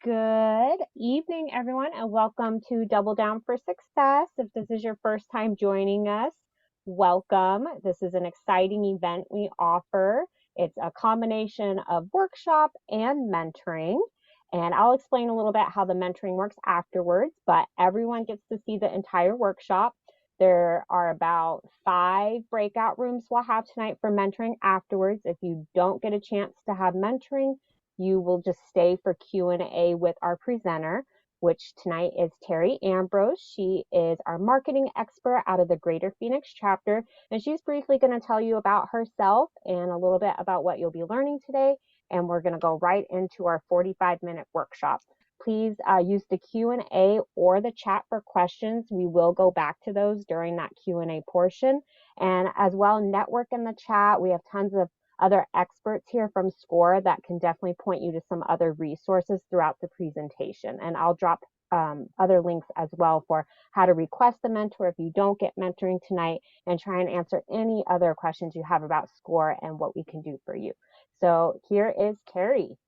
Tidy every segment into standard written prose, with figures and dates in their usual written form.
Good evening, everyone, and welcome to Double Down for Success. If this is your first time joining us, welcome. This is an exciting event we offer. It's a combination of workshop and mentoring. And I'll explain a little bit how the mentoring works afterwards, but everyone gets to see the entire workshop. There are about 5 breakout rooms we'll have tonight for mentoring afterwards. If you don't get a chance to have mentoring, you will just stay for Q&A with our presenter, which tonight is Terry Ambrose. She is our marketing expert out of the Greater Phoenix chapter, and she's briefly going to tell you about herself and a little bit about what you'll be learning today, and we're going to go right into our 45-minute workshop. Please use the Q&A or the chat for questions. We will go back to those during that Q&A portion. And as well, network in the chat. We have tons of other experts here from SCORE that can definitely point you to some other resources throughout the presentation. And I'll drop other links as well for how to request a mentor if you don't get mentoring tonight, and try and answer any other questions you have about SCORE and what we can do for you. So here is Terry.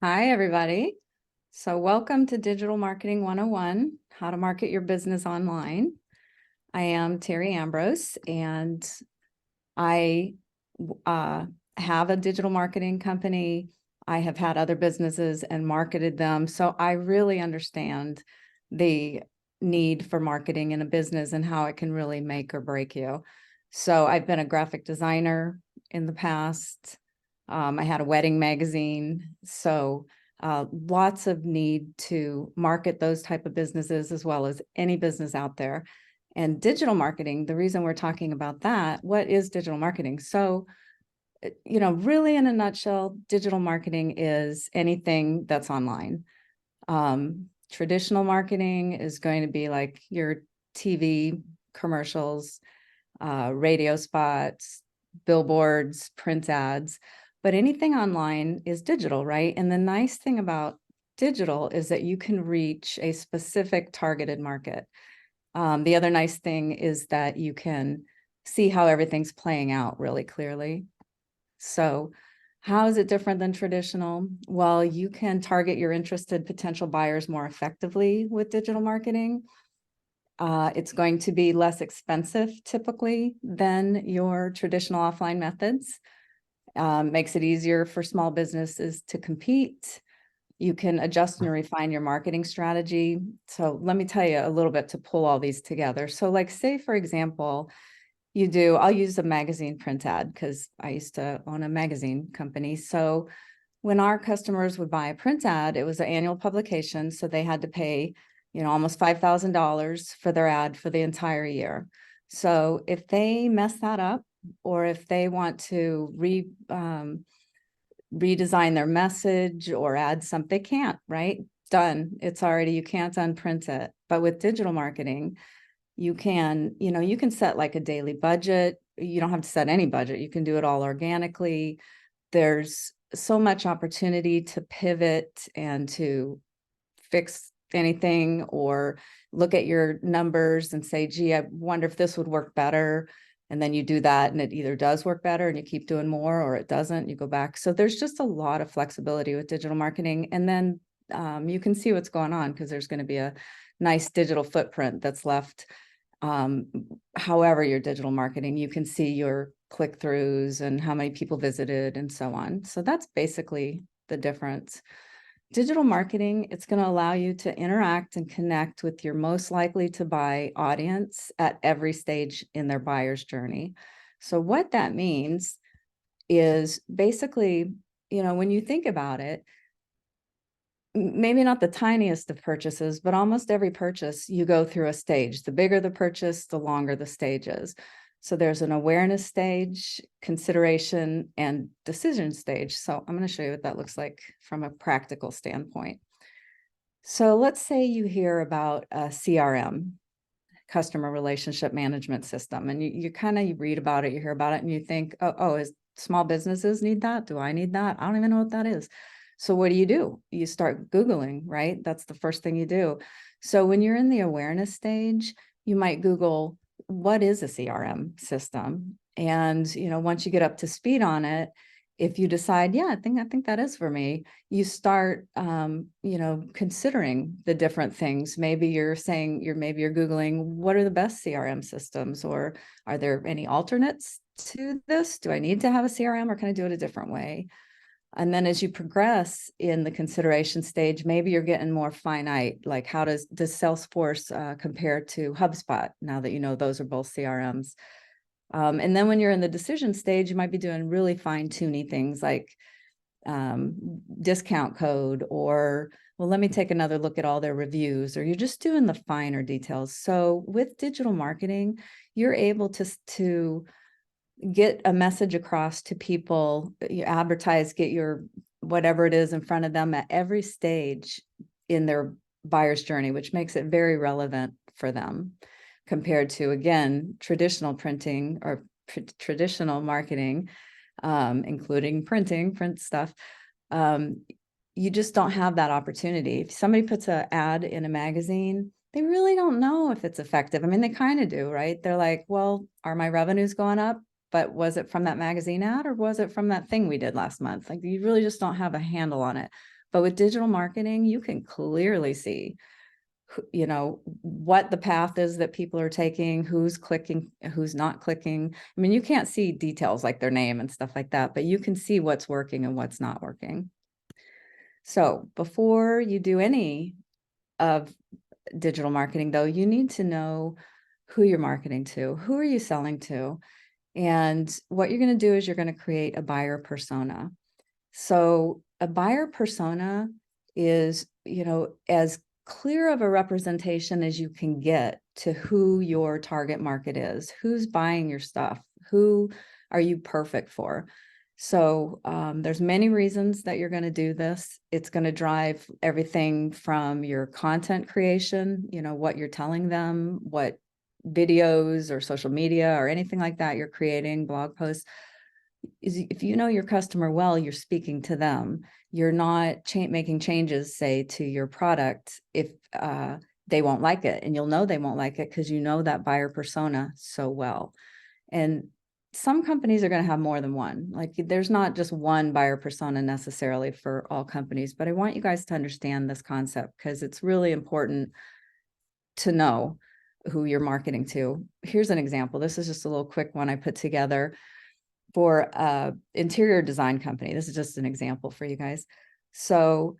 Hi, everybody. So welcome to Digital Marketing 101, how to market your business online. I am Terry Ambrose, and I have a digital marketing company. I have had other businesses and marketed them. So I really understand the need for marketing in a business and how it can really make or break you. So I've been a graphic designer in the past. I had a wedding magazine. So lots of need to market those type of businesses as well as any business out there. And digital marketing, the reason we're talking about that, what is digital marketing? So, really in a nutshell, digital marketing is anything that's online. Traditional marketing is going to be like your TV commercials, radio spots, billboards, print ads, but anything online is digital, right? And the nice thing about digital is that you can reach a specific targeted market. The other nice thing is that you can see how everything's playing out really clearly. So how is it different than traditional? Well, you can target your interested potential buyers more effectively with digital marketing. It's going to be less expensive typically than your traditional offline methods. Makes it easier for small businesses to compete. You can adjust and refine your marketing strategy. So let me tell you a little bit to pull all these together. So like say, for example, I'll use a magazine print ad because I used to own a magazine company. So when our customers would buy a print ad, it was an annual publication. So they had to pay, almost $5,000 for their ad for the entire year. So if they mess that up, or if they want to redesign their message or add something, they can't, right? Done. It's already, you can't unprint it. But with digital marketing, you can set like a daily budget. You don't have to set any budget. You can do it all organically. There's so much opportunity to pivot and to fix anything or look at your numbers and say, gee, I wonder if this would work better. And then you do that and it either does work better and you keep doing more, or it doesn't, you go back. So there's just a lot of flexibility with digital marketing. And then you can see what's going on because there's going to be a nice digital footprint that's left. However, your digital marketing, you can see your click-throughs and how many people visited and so on. So that's basically the difference. Digital marketing, it's going to allow you to interact and connect with your most likely to buy audience at every stage in their buyer's journey. So what that means is basically, when you think about it, maybe not the tiniest of purchases, but almost every purchase, you go through a stage. The bigger the purchase, the longer the stage is. So there's an awareness stage, consideration, and decision stage. So I'm going to show you what that looks like from a practical standpoint. So let's say you hear about a CRM, customer relationship management system, and you read about it, you hear about it, and you think, oh, is small businesses need that? Do I need that? I don't even know what that is. So what do? You start Googling, right? That's the first thing you do. So when you're in the awareness stage, you might Google, what is a CRM system? And, once you get up to speed on it, if you decide, yeah, I think that is for me, you start, considering the different things. Maybe you're saying maybe you're Googling, what are the best CRM systems, or are there any alternates to this? Do I need to have a CRM, or can I do it a different way? And then as you progress in the consideration stage, maybe you're getting more finite, like how does Salesforce compare to HubSpot, now that you know those are both CRMs? And then when you're in the decision stage, you might be doing really fine-tuning things like discount code, or, well, let me take another look at all their reviews, or you're just doing the finer details. So with digital marketing, you're able to get a message across to people, you advertise, get your whatever it is in front of them at every stage in their buyer's journey, which makes it very relevant for them compared to, again, traditional printing or traditional marketing, including print stuff. You just don't have that opportunity. If somebody puts an ad in a magazine, they really don't know if it's effective. I mean, they kind of do, right? They're like, well, are my revenues going up? But was it from that magazine ad, or was it from that thing we did last month? Like, you really just don't have a handle on it. But with digital marketing, you can clearly see, what the path is that people are taking, who's clicking, who's not clicking. I mean, you can't see details like their name and stuff like that, but you can see what's working and what's not working. So before you do any of digital marketing, though, you need to know who you're marketing to, who are you selling to. And what you're going to do is you're going to create a buyer persona. So a buyer persona is, as clear of a representation as you can get to who your target market is, who's buying your stuff, who are you perfect for. So there's many reasons that you're going to do this. It's going to drive everything from your content creation, what you're telling them, what videos or social media or anything like that you're creating, blog posts. If you know your customer well, you're speaking to them. You're not making changes, say, to your product if they won't like it. And you'll know they won't like it because you know that buyer persona so well. And some companies are going to have more than one. Like, there's not just one buyer persona necessarily for all companies, but I want you guys to understand this concept because it's really important to know who you're marketing to. Here's an example. This is just a little quick one I put together for interior design company. This is just an example for you guys. So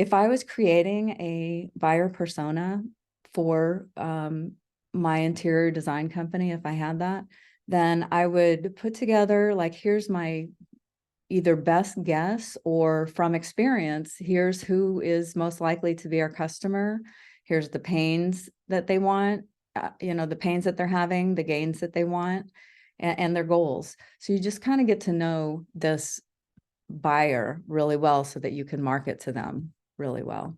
if I was creating a buyer persona for my interior design company, if I had that, then I would put together, like, here's my either best guess or from experience, here's who is most likely to be our customer. Here's the pains that they want, the pains that they're having, the gains that they want, and their goals. So you just kind of get to know this buyer really well so that you can market to them really well.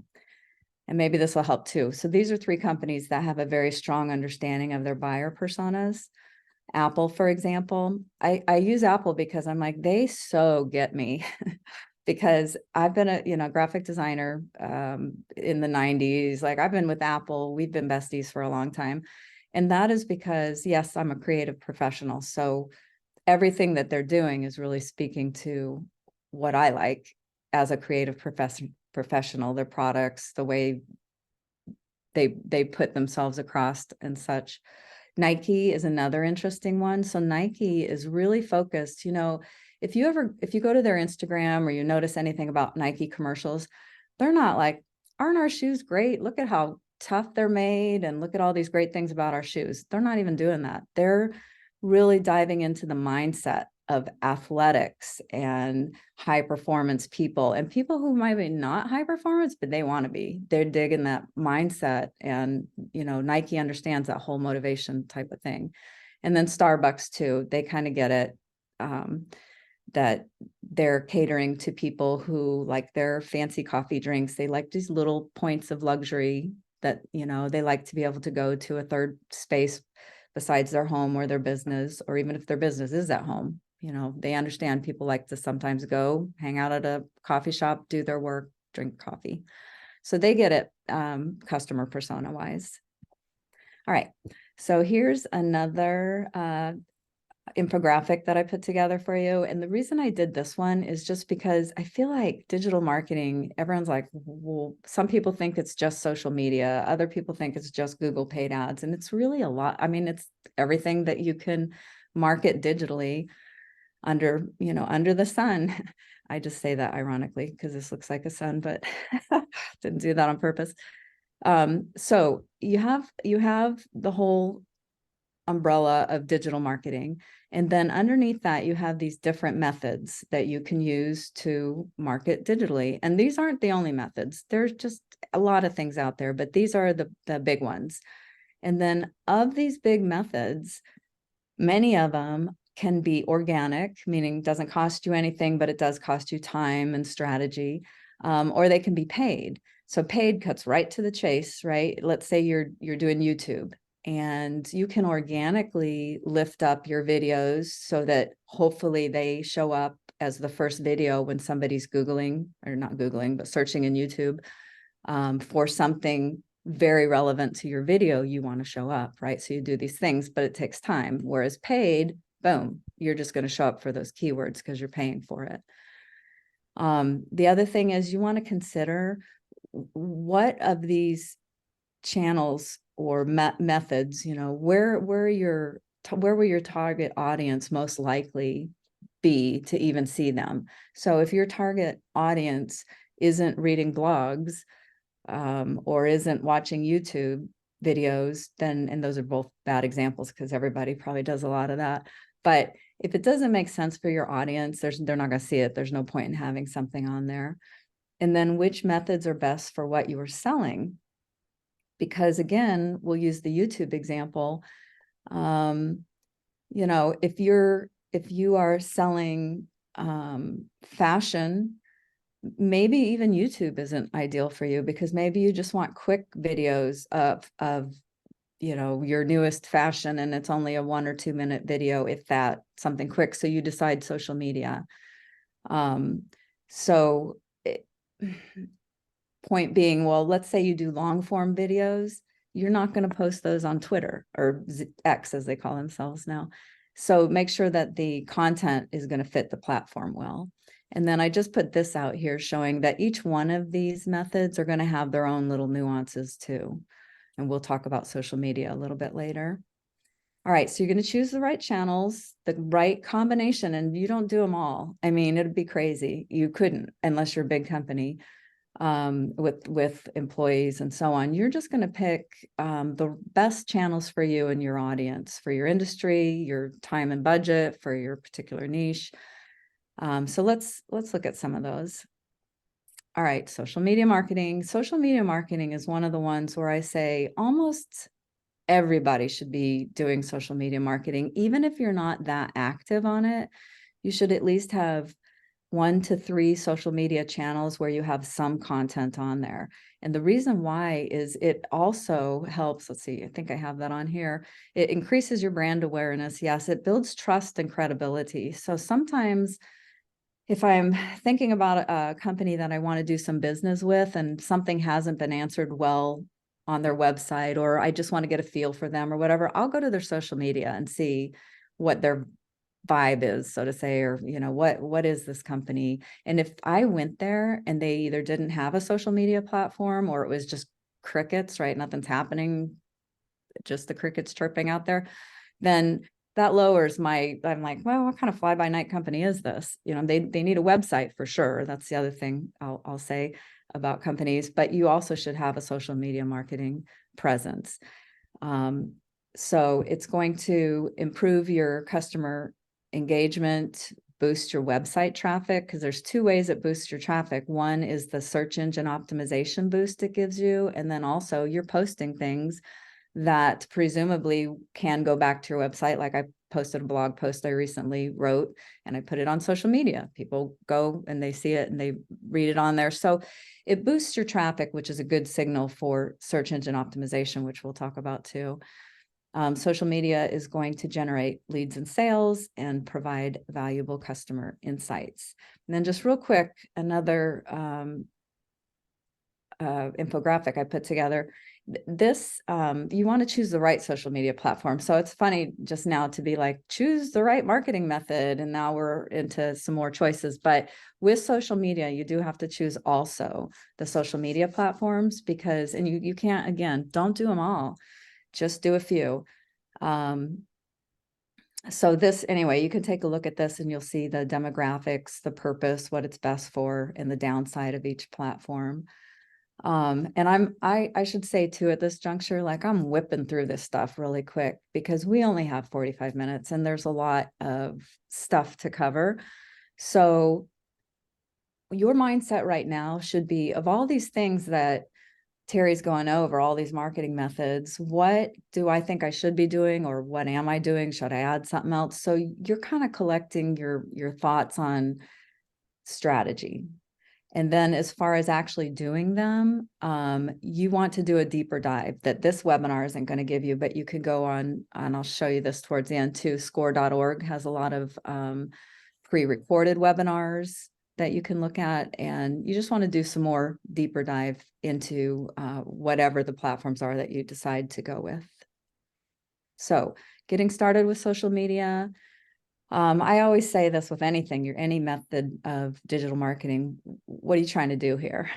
And maybe this will help too. So these are 3 companies that have a very strong understanding of their buyer personas. Apple, for example, I use Apple because I'm like, they so get me because I've been a graphic designer in the 90s. Like, I've been with Apple. We've been besties for a long time. And that is because, yes, I'm a creative professional. So everything that they're doing is really speaking to what I like as a creative professional, their products, the way they put themselves across and such. Nike is another interesting one. So Nike is really focused, if you go to their Instagram or you notice anything about Nike commercials, they're not like, aren't our shoes great? Look at how tough they're made and look at all these great things about our shoes. They're not even doing that. They're really diving into the mindset of athletics and high performance people, and people who might be not high performance, but they want to be. They're digging that mindset. And, Nike understands that whole motivation type of thing. And then Starbucks too, they kind of get it, that they're catering to people who like their fancy coffee drinks. They like these little points of luxury that, they like to be able to go to a third space besides their home or their business, or even if their business is at home. They understand people like to sometimes go hang out at a coffee shop, do their work, drink coffee. So they get it, customer persona wise. All right. So here's another infographic that I put together for you. And the reason I did this one is just because I feel like digital marketing, everyone's like, well, some people think it's just social media. Other people think it's just Google paid ads. And it's really a lot. I mean, it's everything that you can market digitally under the sun. I just say that ironically because this looks like a sun, but didn't do that on purpose. So you have the whole umbrella of digital marketing. And then underneath that, you have these different methods that you can use to market digitally. And these aren't the only methods. There's just a lot of things out there, but these are the big ones. And then of these big methods, many of them can be organic, meaning doesn't cost you anything, but it does cost you time and strategy, or they can be paid. So paid cuts right to the chase, right? Let's say you're doing YouTube and you can organically lift up your videos so that hopefully they show up as the first video when somebody's Googling, or not Googling, but searching in YouTube for something very relevant to your video you want to show up, right? So you do these things, but it takes time. Whereas paid, boom, you're just going to show up for those keywords because you're paying for it. The other thing is you want to consider what of these channels or methods, where will your target audience most likely be to even see them? So if your target audience isn't reading blogs, or isn't watching YouTube videos, then, and those are both bad examples because everybody probably does a lot of that. But if it doesn't make sense for your audience, they're not going to see it. There's no point in having something on there. And then which methods are best for what you are selling? Because again, we'll use the YouTube example. If you are selling fashion, maybe even YouTube isn't ideal for you because maybe you just want quick videos of your newest fashion, and it's only a 1 or 2 minute video, if that, something quick. So you decide social media. Point being, well, let's say you do long form videos, you're not going to post those on Twitter or X as they call themselves now. So make sure that the content is going to fit the platform well. And then I just put this out here showing that each one of these methods are going to have their own little nuances too. And we'll talk about social media a little bit later. All right, so you're going to choose the right channels, the right combination, and you don't do them all. I mean, it'd be crazy. You couldn't unless you're a big company with employees and so on. You're just going to pick the best channels for you and your audience, for your industry, your time and budget, for your particular niche. So let's look at some of those. All right, social media marketing. Social media marketing is one of the ones where I say almost everybody should be doing social media marketing. Even if you're not that active on it, you should at least have 1 to 3 social media channels where you have some content on there. And the reason why is it also helps, let's see, I think I have that on here. It increases your brand awareness. Yes, it builds trust and credibility. So sometimes if I'm thinking about a company that I want to do some business with and something hasn't been answered well on their website, or I just want to get a feel for them or whatever, I'll go to their social media and see what their vibe is, so to say, or what is this company. And if I went there and they either didn't have a social media platform or it was just crickets, right, nothing's happening, just the crickets chirping out there, then that lowers I'm like, well, what kind of fly by night company is this? They need a website for sure. That's the other thing I'll say about companies, but you also should have a social media marketing presence. So it's going to improve your customer engagement, boost your website traffic, because there's 2 ways it boosts your traffic. One is the search engine optimization boost it gives you, and then also you're posting things that presumably can go back to your website. Like I posted a blog post I recently wrote and I put it on social media. People go and they see it and they read it on there. So it boosts your traffic, which is a good signal for search engine optimization, which we'll talk about too. Social media is going to generate leads and sales and provide valuable customer insights. And then just real quick, another infographic I put together this, you want to choose the right social media platform. So it's funny just now to be like, choose the right marketing method. And now we're into some more choices. But with social media, you do have to choose also the social media platforms because, and you can't, again, don't do them all, just do a few. So this, anyway, you can take a look at this and you'll see the demographics, the purpose, what it's best for, and the downside of each platform. And I should say too, at this juncture, like I'm whipping through this stuff really quick because we only have 45 minutes and there's a lot of stuff to cover. So your mindset right now should be, of all these things that Terry's going over, all these marketing methods, what do I think I should be doing, or what am I doing? Should I add something else? So you're kind of collecting your thoughts on strategy. And then as far as actually doing them, you want to do a deeper dive that this webinar isn't going to give you, but you could go on, and I'll show you this towards the end too. Score.org has a lot of pre-recorded webinars that you can look at, and you just want to do some more deeper dive into whatever the platforms are that you decide to go with. So getting started with social media. I always say this with anything, any method of digital marketing, what are you trying to do here?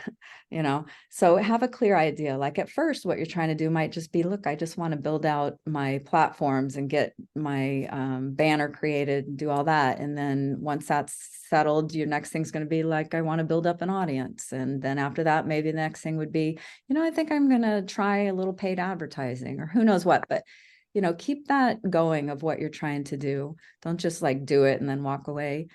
So have a clear idea. Like at first, what you're trying to do might just be, look, I just want to build out my platforms and get my banner created and do all that. And then once that's settled, your next thing's going to be like, I want to build up an audience. And then after that, maybe the next thing would be, I think I'm going to try a little paid advertising or who knows what, but keep that going of what you're trying to do. Don't just like do it and then walk away.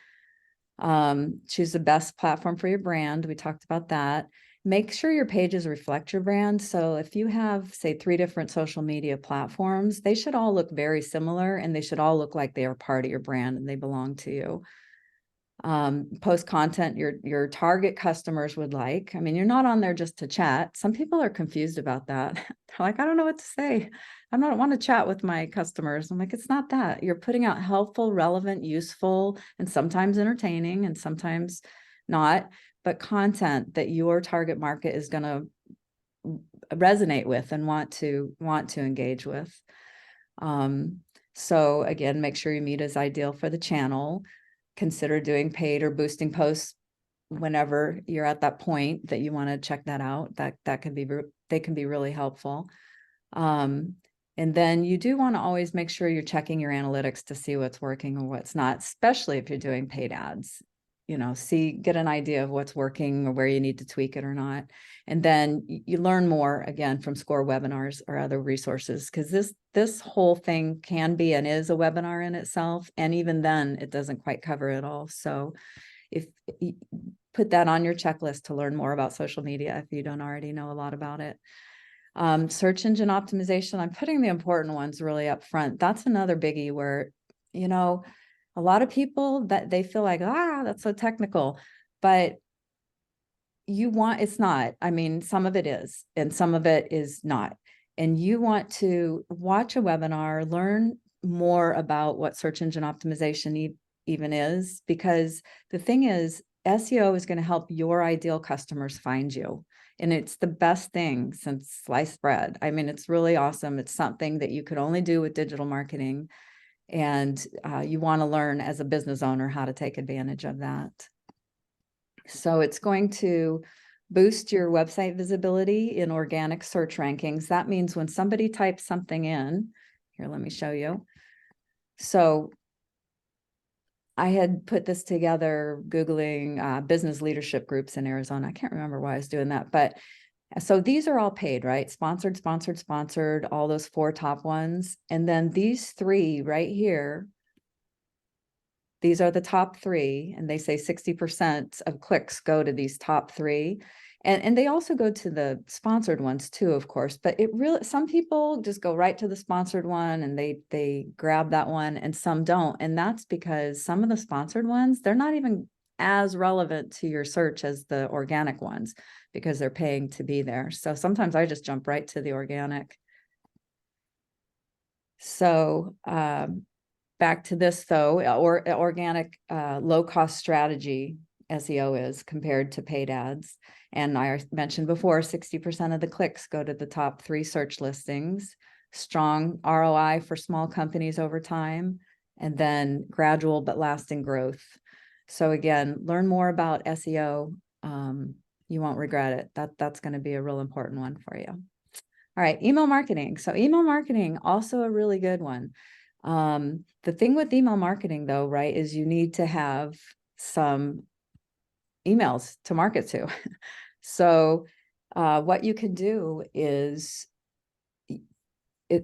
Choose the best platform for your brand. We talked about that. Make sure your pages reflect your brand. So if you have, say, 3 different social media platforms, they should all look very similar and they should all look like they are part of your brand and they belong to you. Post content your target customers would like. I mean, you're not on there just to chat. Some people are confused about that. They're like, I don't know what to say. I don't want to chat with my customers. I'm like, it's not that. You're putting out helpful, relevant, useful, and sometimes entertaining and sometimes not, but content that your target market is going to resonate with and want to engage with. So again, make sure your media is ideal for the channel. Consider doing paid or boosting posts whenever you're at that point that you want to check that out. That can be, they can be really helpful. And then you do want to always make sure you're checking your analytics to see what's working or what's not, especially if you're doing paid ads. Get an idea of what's working or where you need to tweak it or not. And then you learn more again from Score webinars or other resources, because this whole thing can be and is a webinar in itself. And even then it doesn't quite cover it all. So if you put that on your checklist to learn more about social media, if you don't already know a lot about it. Search engine optimization, I'm putting the important ones really up front. That's another biggie where, a lot of people that they feel like, that's so technical, but it's not. I mean, some of it is, and some of it is not. And you want to watch a webinar, learn more about what search engine optimization even is, because the thing is, SEO is going to help your ideal customers find you. And it's the best thing since sliced bread. I mean, it's really awesome. It's something that you could only do with digital marketing. And you want to learn as a business owner how to take advantage of that. So it's going to boost your website visibility in organic search rankings. That means when somebody types something in, here, let me show you. So I had put this together Googling business leadership groups in Arizona. I can't remember why I was doing that, but so these are all paid, right? Sponsored, sponsored, sponsored, all those 4 top ones. And then these 3 right here, these are the top 3, and they say 60% of clicks go to these top 3. And they also go to the sponsored ones too, of course, but some people just go right to the sponsored one and they grab that one, and some don't. And that's because some of the sponsored ones, they're not even as relevant to your search as the organic ones because they're paying to be there. So sometimes I just jump right to the organic. So, back to this though, or organic low cost strategy. SEO is compared to paid ads. And I mentioned before, 60% of the clicks go to the top 3 search listings, strong ROI for small companies over time, and then gradual but lasting growth. So again, learn more about SEO. You won't regret it. That's going to be a real important one for you. All right, email marketing. So email marketing, also a really good one. The thing with email marketing though, right, is you need to have some emails to market to. So what you can do is,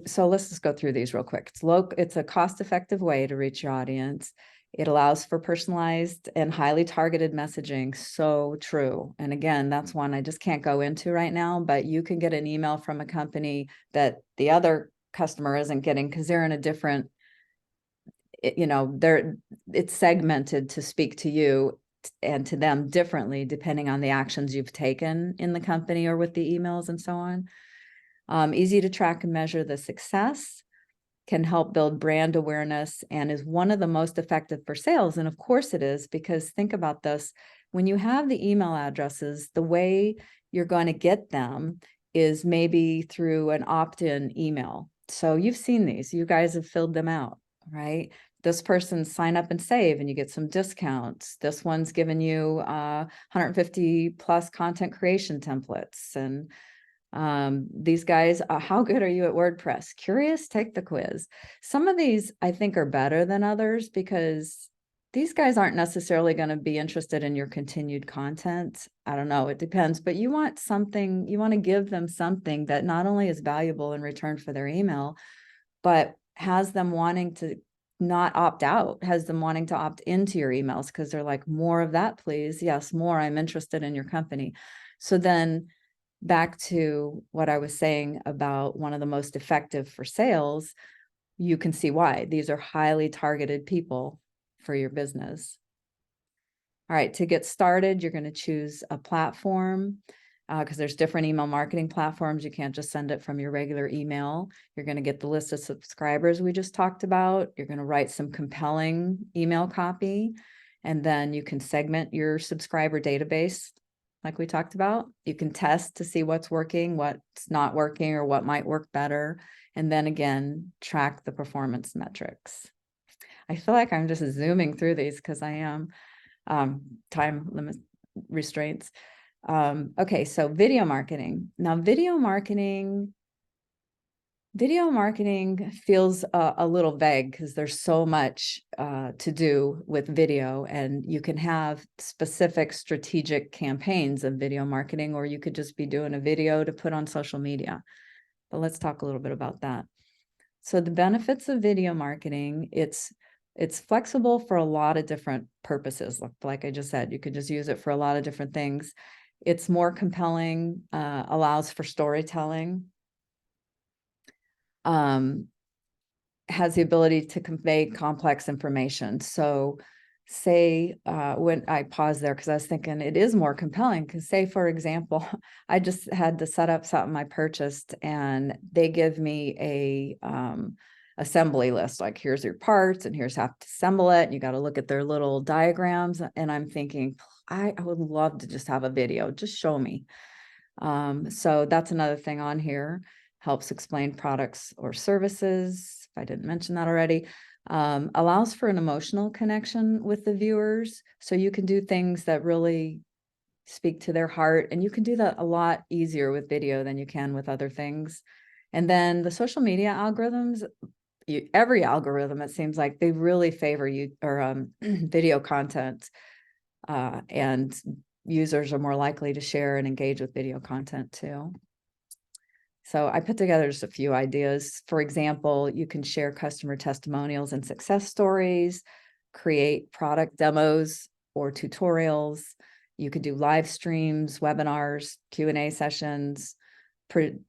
so let's just go through these real quick. It's a cost-effective way to reach your audience. It allows for personalized and highly targeted messaging. So true. And again, that's one I just can't go into right now, but you can get an email from a company that the other customer isn't getting because they're in a different, it's segmented to speak to you and to them differently, depending on the actions you've taken in the company or with the emails and so on. Easy to track and measure the success, can help build brand awareness, and is one of the most effective for sales. And of course it is, because think about this, when you have the email addresses, the way you're going to get them is maybe through an opt-in email. So you've seen these, you guys have filled them out, right? This person sign up and save and you get some discounts. This one's given you 150 plus content creation templates. And these guys, how good are you at WordPress? Curious? Take the quiz. Some of these I think are better than others because these guys aren't necessarily going to be interested in your continued content. I don't know, it depends, but you want something, you want to give them something that not only is valuable in return for their email, but has them wanting to not opt out, has them wanting to opt into your emails because they're like, more of that, please. Yes, more. I'm interested in your company. So then back to what I was saying about one of the most effective for sales, you can see why. These are highly targeted people for your business. All right, to get started, you're going to choose a platform because there's different email marketing platforms. You can't just send it from your regular email. You're going to get the list of subscribers we just talked about. You're going to write some compelling email copy, and then you can segment your subscriber database like we talked about. You can test to see what's working, what's not working, or what might work better. And then again, track the performance metrics. I feel like I'm just zooming through these because I am time limit restraints. Okay, so video marketing. Now, video marketing feels a little vague because there's so much to do with video, and you can have specific strategic campaigns of video marketing, or you could just be doing a video to put on social media. But let's talk a little bit about that. So the benefits of video marketing, it's flexible for a lot of different purposes. Like I just said, you could just use it for a lot of different things. It's more compelling, allows for storytelling, has the ability to convey complex information. So say, when I paused there, because I was thinking it is more compelling, because say, for example, I just had to set up something I purchased and they give me a assembly list, like here's your parts and here's how to assemble it. You got to look at their little diagrams. And I'm thinking, I would love to just have a video, just show me. So that's another thing on here. Helps explain products or services, if I didn't mention that already. Allows for an emotional connection with the viewers. So you can do things that really speak to their heart. And you can do that a lot easier with video than you can with other things. And then the social media algorithms, every algorithm, it seems like they really favor you or video content, and users are more likely to share and engage with video content too. So I put together just a few ideas. For example, you can share customer testimonials and success stories, create product demos or tutorials. You could do live streams, webinars, Q&A sessions,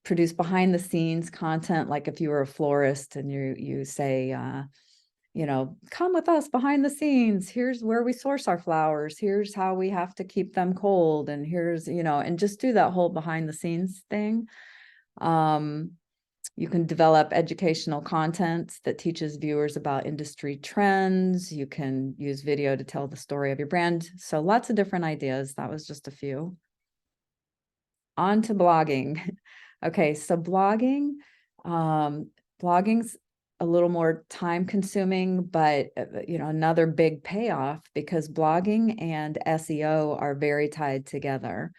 produce behind the scenes content. Like if you were a florist and you say, come with us behind the scenes. Here's where we source our flowers. Here's how we have to keep them cold. And here's, and just do that whole behind the scenes thing. You can develop educational content that teaches viewers about industry trends. You can use video to tell the story of your brand. So lots of different ideas. That was just a few. On to blogging. Okay, so blogging's a little more time consuming, but another big payoff, because blogging and SEO are very tied together.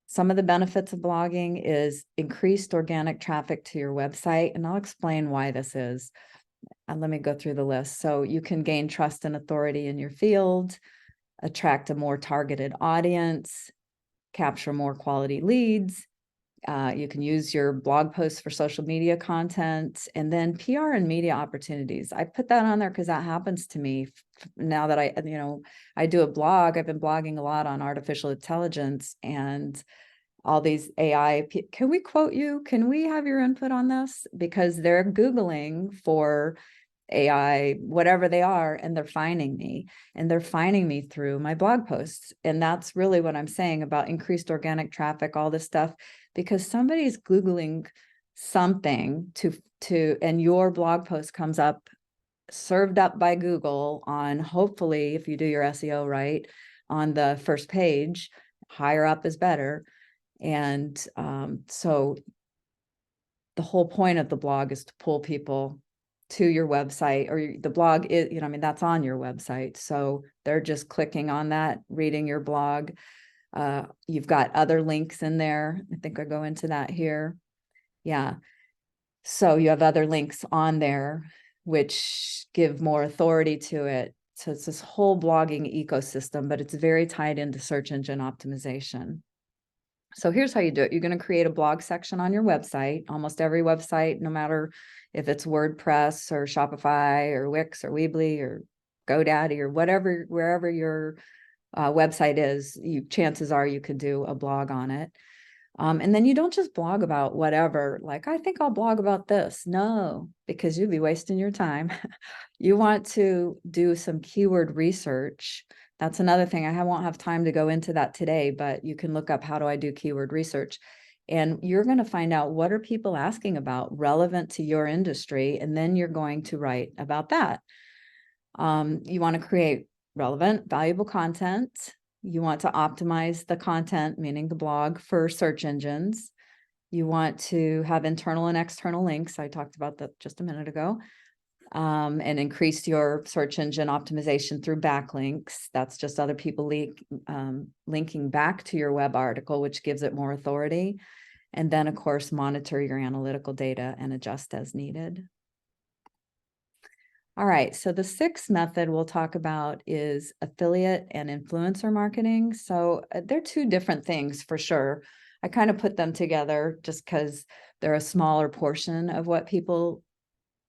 Some of the benefits of blogging is increased organic traffic to your website, and I'll explain why this is. Let me go through the list. So you can gain trust and authority in your field, attract a more targeted audience, capture more quality leads. You can use your blog posts for social media content, and then PR and media opportunities. I put that on there because that happens to me now that I do a blog. I've been blogging a lot on artificial intelligence and all these AI. Can we quote you? Can we have your input on this? Because they're Googling for AI, whatever they are, and they're finding me through my blog posts. And that's really what I'm saying about increased organic traffic, all this stuff, because somebody's Googling something and your blog post comes up, served up by Google on, hopefully, if you do your SEO right, on the first page. Higher up is better. And so the whole point of the blog is to pull people to your website, or the blog is, that's on your website. So they're just clicking on that, reading your blog. You've got other links in there. I think I go into that here. Yeah. So you have other links on there, which give more authority to it. So it's this whole blogging ecosystem, but it's very tied into search engine optimization. So here's how you do it. You're going to create a blog section on your website. Almost every website, no matter if it's WordPress or Shopify or Wix or Weebly or GoDaddy or whatever, wherever your website is, chances are you could do a blog on it. And then you don't just blog about whatever, like, I think I'll blog about this. No, because you'd be wasting your time. You want to do some keyword research. That's another thing. I won't have time to go into that today, but you can look up, how do I do keyword research? And you're going to find out, what are people asking about relevant to your industry? And then you're going to write about that. You want to create relevant, valuable content. You want to optimize the content, meaning the blog, for search engines. You want to have internal and external links. I talked about that just a minute ago. And increase your search engine optimization through backlinks. That's just other people linking back to your web article, which gives it more authority. And then, of course, monitor your analytical data and adjust as needed. All right, so the sixth method we'll talk about is affiliate and influencer marketing. So they're two different things for sure. I kind of put them together just because they're a smaller portion of what people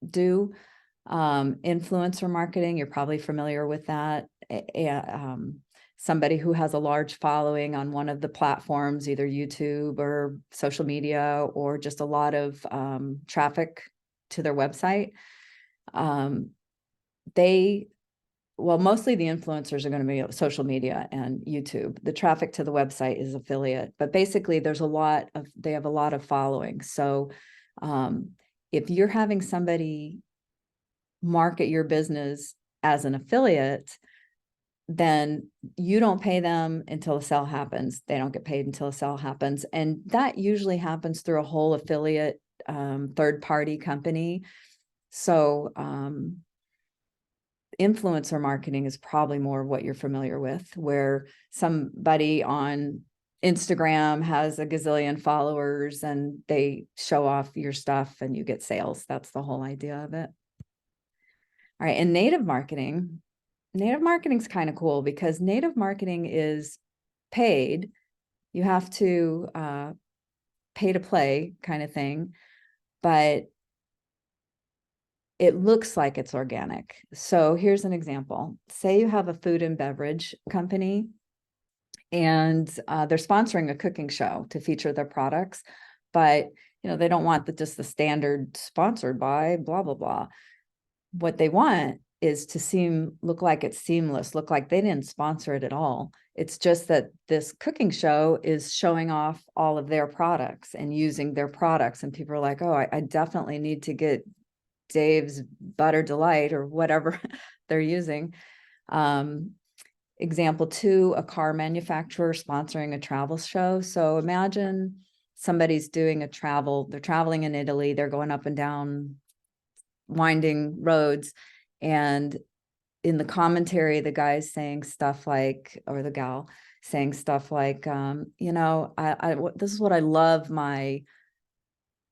do. Influencer marketing, you're probably familiar with that. Somebody who has a large following on one of the platforms, either YouTube or social media, or just a lot of traffic to their website. Mostly the influencers are going to be social media and YouTube. The traffic to the website is affiliate, but basically they have a lot of following. So if you're having somebody market your business as an affiliate, then you don't pay them until a sale happens. They don't get paid until a sale happens. And that usually happens through a whole affiliate third-party company. So influencer marketing is probably more of what you're familiar with, where somebody on Instagram has a gazillion followers and they show off your stuff and you get sales. That's the whole idea of it. All right, and native marketing is kind of cool, because native marketing is paid. You have to pay to play kind of thing, but it looks like it's organic. So here's an example. Say you have a food and beverage company, and they're sponsoring a cooking show to feature their products, but they don't want just the standard sponsored by blah, blah, blah. What they want is to look like it's seamless, look like they didn't sponsor it at all. It's just that this cooking show is showing off all of their products and using their products. And people are like, oh, I definitely need to get Dave's Butter Delight or whatever they're using. Example 2, a car manufacturer sponsoring a travel show. So imagine somebody's doing they're traveling in Italy, they're going up and down winding roads. And in the commentary, the guy's saying stuff like, or the gal saying stuff like, this is what I love my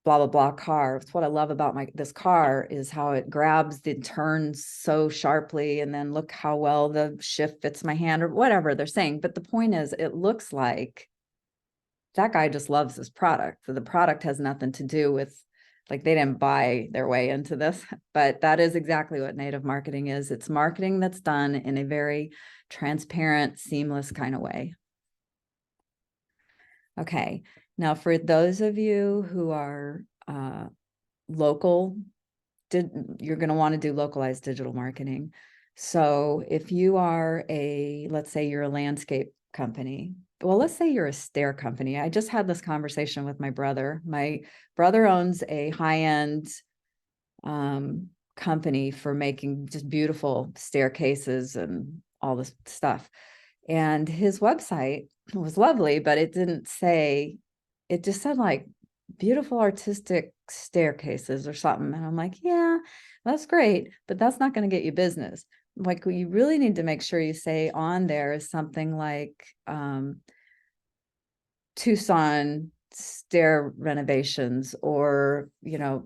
blah, blah, blah car. It's what I love about this car is how it grabs the turns so sharply. And then look how well the shift fits my hand or whatever they're saying. But the point is, it looks like that guy just loves this product. So the product has nothing to do with, like, they didn't buy their way into this, but that is exactly what native marketing is. It's marketing that's done in a very transparent, seamless kind of way. Okay. Now, for those of you who are local, you're going to want to do localized digital marketing. So if you are let's say you're a landscape company, well, let's say you're a stair company. I just had this conversation with my brother. My brother owns a high-end company for making just beautiful staircases and all this stuff. And his website was lovely, but it just said like beautiful artistic staircases or something. And I'm like, yeah, that's great, but that's not going to get you business. Like, what you really need to make sure you say on there is something like Tucson stair renovations, or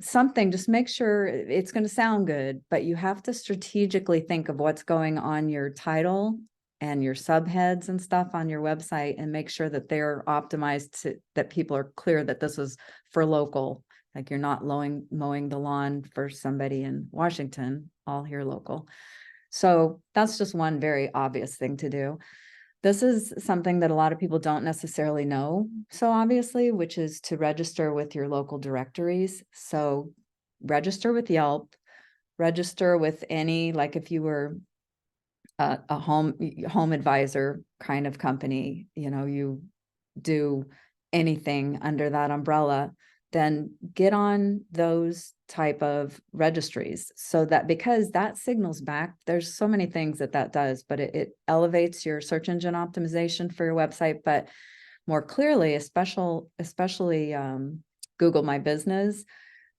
something. Just make sure it's going to sound good, but you have to strategically think of what's going on your title and your subheads and stuff on your website, and make sure that they're optimized that people are clear that this is for local. Like, you're not mowing the lawn for somebody in Washington, all here local. So that's just one very obvious thing to do. This is something that a lot of people don't necessarily know so obviously, which is to register with your local directories. So register with Yelp, register with any, like if you were a home advisor kind of company, you do anything under that umbrella, then get on those type of registries, so that, because that signals back, there's so many things that does, but it elevates your search engine optimization for your website. But more clearly, especially Google My Business,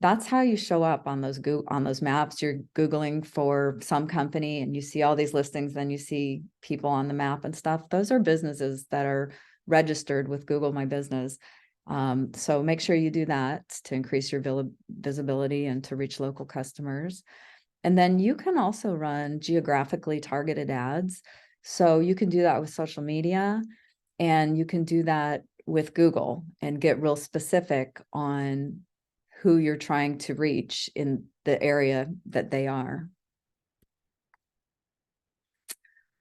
that's how you show up on those maps. You're Googling for some company and you see all these listings, then you see people on the map and stuff. Those are businesses that are registered with Google My Business. So make sure you do that to increase your visibility and to reach local customers. And then you can also run geographically targeted ads. So you can do that with social media, and you can do that with Google and get real specific on who you're trying to reach in the area that they are.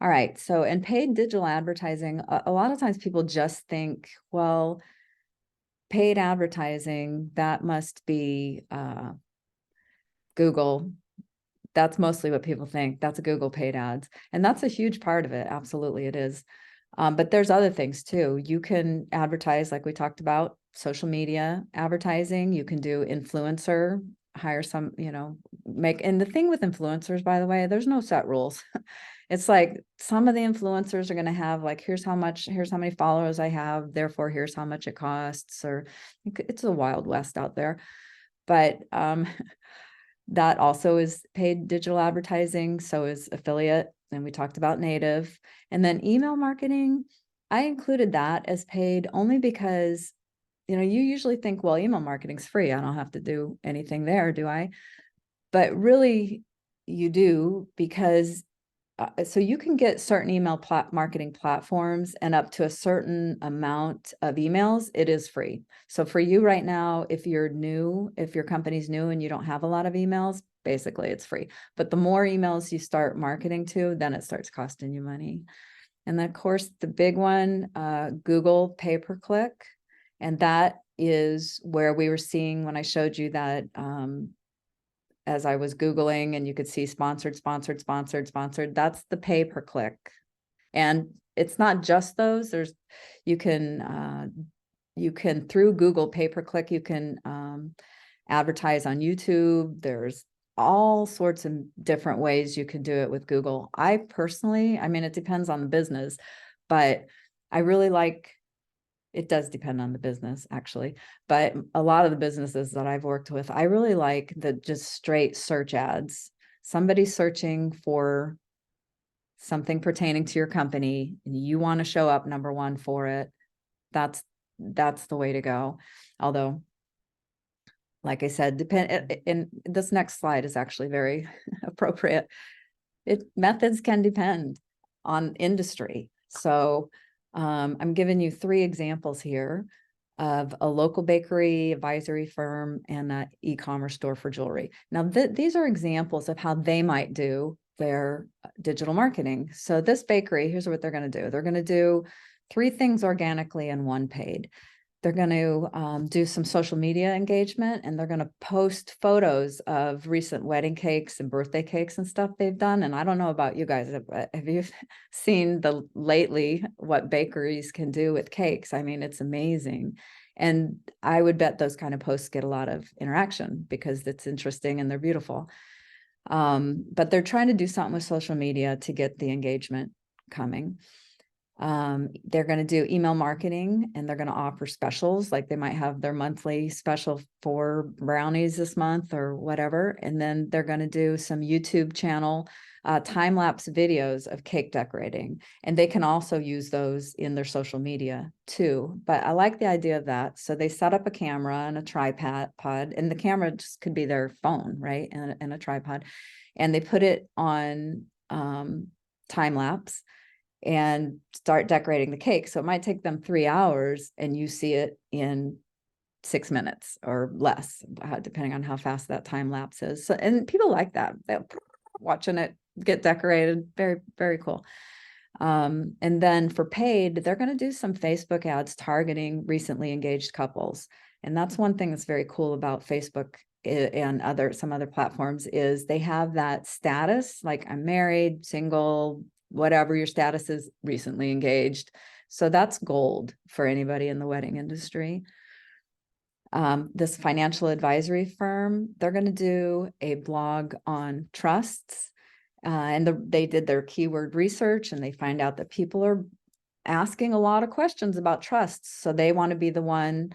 All right. So, in paid digital advertising, a lot of times people just think, well, paid advertising, that must be Google. That's mostly what people think. That's a Google paid ads. And that's a huge part of it. Absolutely, it is. But there's other things too. You can advertise, like we talked about, social media advertising. You can do influencer, hire some, and the thing with influencers, by the way, there's no set rules. It's like some of the influencers are going to have like, here's how many followers I have, therefore here's how much it costs, or it's a wild west out there. But that also is paid digital advertising. So is affiliate. And we talked about native. And then email marketing, I included that as paid only because, you usually think, well, email marketing's free. I don't have to do anything there, do I? But really you do, because so you can get certain email marketing platforms, and up to a certain amount of emails, it is free. So for you right now, if your company's new and you don't have a lot of emails, basically it's free. But the more emails you start marketing to, then it starts costing you money. And then of course, the big one, Google pay-per-click. And that is where we were seeing, when I showed you that, as I was Googling and you could see sponsored, that's the pay per click. And it's not just those. You can through Google pay-per-click, you can advertise on YouTube. There's all sorts of different ways you can do it with Google. I personally, I mean, it depends on the business, but I really like, it does depend on the business actually, but a lot of the businesses that I've worked with, I really like the just straight search ads. Somebody searching for something pertaining to your company and you want to show up number one for it. That's the way to go. Although, like I said, and this next slide is actually very appropriate. Methods can depend on industry. So I'm giving you 3 examples here of a local bakery, advisory firm, and an e-commerce store for jewelry. Now, these are examples of how they might do their digital marketing. So this bakery, here's what they're going to do. They're going to do 3 things organically and 1 paid. They're going to do some social media engagement, and they're going to post photos of recent wedding cakes and birthday cakes and stuff they've done. And I don't know about you guys, but have you seen lately what bakeries can do with cakes? I mean, it's amazing. And I would bet those kind of posts get a lot of interaction because it's interesting and they're beautiful. But they're trying to do something with social media to get the engagement coming. They're going to do email marketing, and they're going to offer specials, like they might have their monthly special for brownies this month or whatever. And then they're going to do some YouTube channel time-lapse videos of cake decorating, and they can also use those in their social media too. But I like the idea of that. So they set up a camera and a tripod, and the camera just could be their phone, right, and a tripod, and they put it on time-lapse and start decorating the cake. So it might take them 3 hours and you see it in 6 minutes or less, depending on how fast that time lapse is. So, and people like that. They're watching it get decorated. Very, very cool. And then for paid, they're going to do some Facebook ads targeting recently engaged couples. And that's one thing that's very cool about Facebook and some other platforms is they have that status, like I'm married, single, whatever your status is, recently engaged. So that's gold for anybody in the wedding industry. This financial advisory firm, they're going to do a blog on trusts. And they did their keyword research, and they find out that people are asking a lot of questions about trusts. So they want to be the one